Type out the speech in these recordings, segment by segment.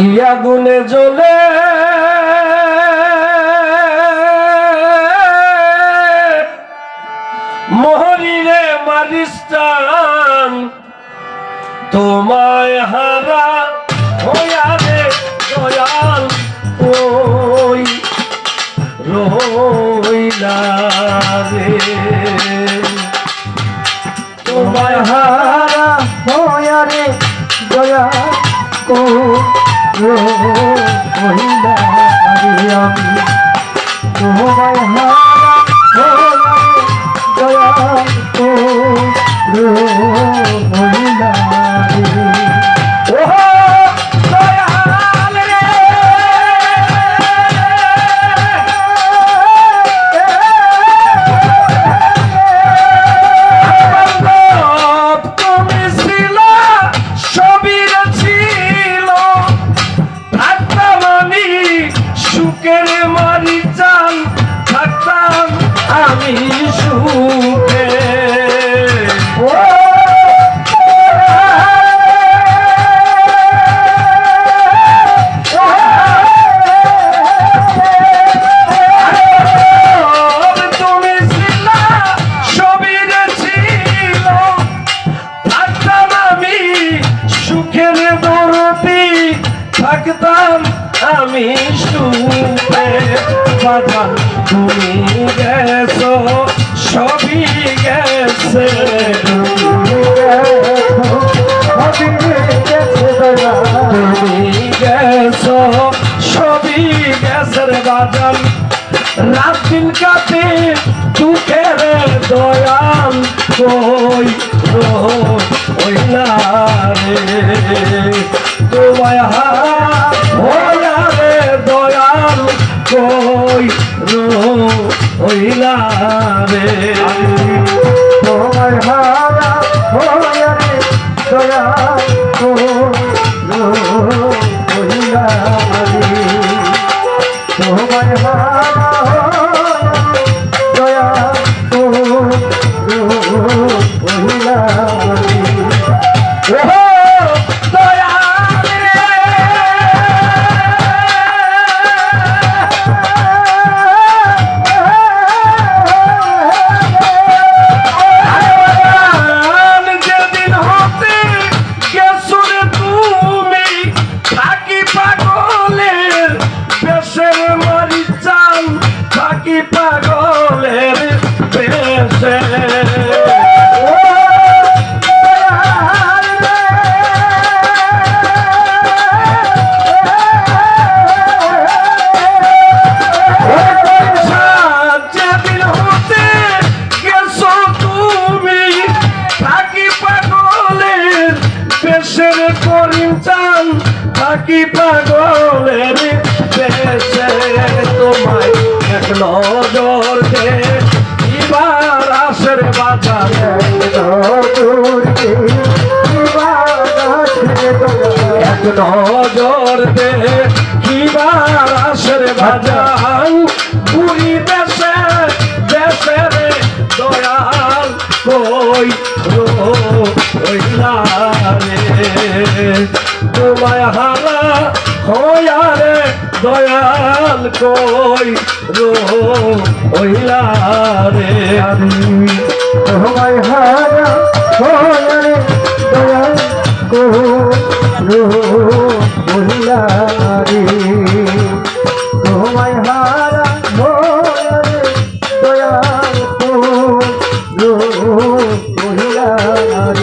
আগুনে জ্বলে মোহরিরে মারিস্তান তোমায় হারা হইয়া রে দয়াল ওই রইলা রে তোমায় হারা হইয়া রে দয়াল রইলা রে আমি তোমায় হারা আমি সুখে বাজান তুমি গেছো সবই গেছে তুমি গেছো সবই গেছে রে বাজান রাত দিন কাটে দুঃখের দয়াল কই রইলা রে তোমায় হইয়া রে দয়াল কই রইলা রে তোমায় হারা হইয়া রে দয়াল রইলা রে তোমায় হারা দয়াল রইলা রে পাগলের পেশে যেদিন হতে গেছো তুমি থাকি পাগলের পেশের করিম চান থাকি পাগলের পেশে তোমায় এক নজর দে এবার আসরে বাজার এক নজর দে এবার আসরে বাজার পুরী দেশে দেশে রে দয়াল কই রইলা রে তোমায় হারা হইয়া রে দয়াল কই রইলা রে তোমায় হারা হইয়া রে দয়াল কই রইলা রে তোমায় হারা হইয়া রে দয়াল কই রইলা রে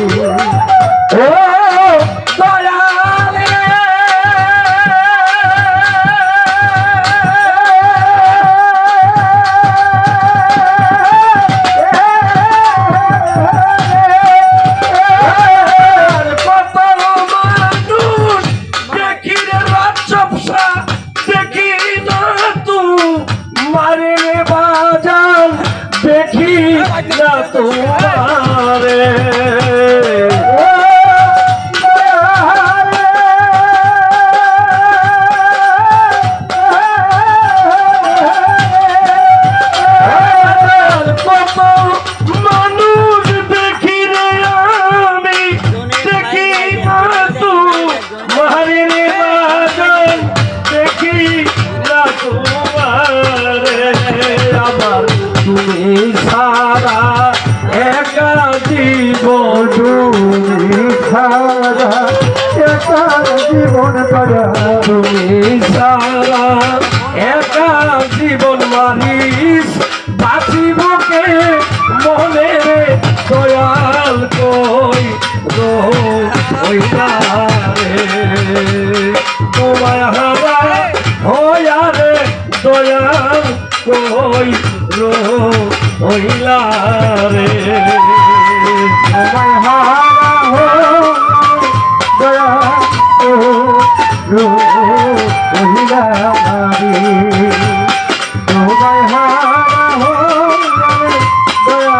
জীবন দয়া তুমি সারা একা জীবন মারিস বাঁচিবকে মনে রে দয়াল কই রইলা রে তোমায় হারা হইয়া রে দয়াল কই রইলা রে তোমায় হারা দয়া রহিলা রে তোমায় হারা দয়া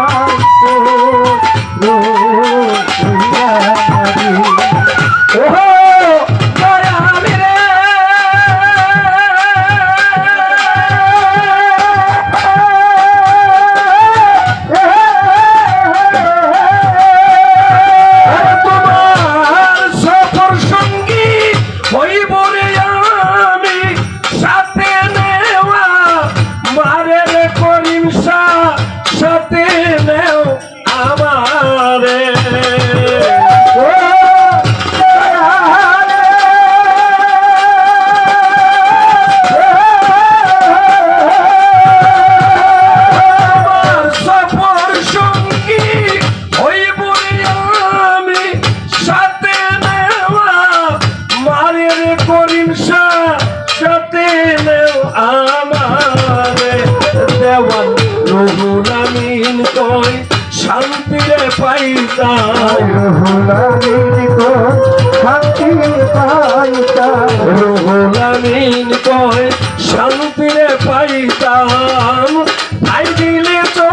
রহিলা রে ওহো দয়াল রে তোমার সফর সঙ্গী হইব রে আমি সাথে নেওয়া মারে রে করিম সাথে নেও আমারে সফর সঙ্গী হইব রে আমি সাথে নেওয়া মারে রে করিম সাথে নেও আমারে দেওয়ান রহুল আমিন কই শান্তি রে পাইতাম রহুল আমিন কই শান্তি রে পাইতাম ভাই দিলে তো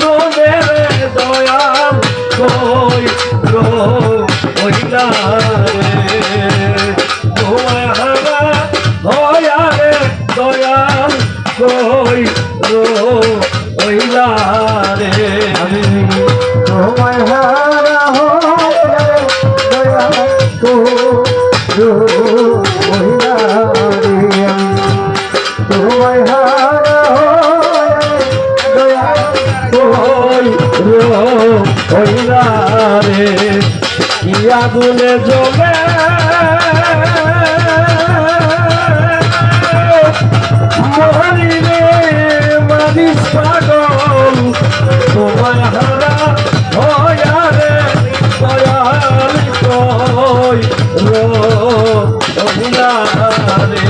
রোদে রে দয়াল কই রইলা রে তোমায় হারা হইয়া রে দয়াল কই রইলা রে তোমায় হারা দয়া রহিলা রে তোমায় হারা দয়া কই রইলা রে কি আগুনে জ্বলে মরি রে মানিস পাগল তোমায় হারা হইয়া রে দয়াল কই রইলা রে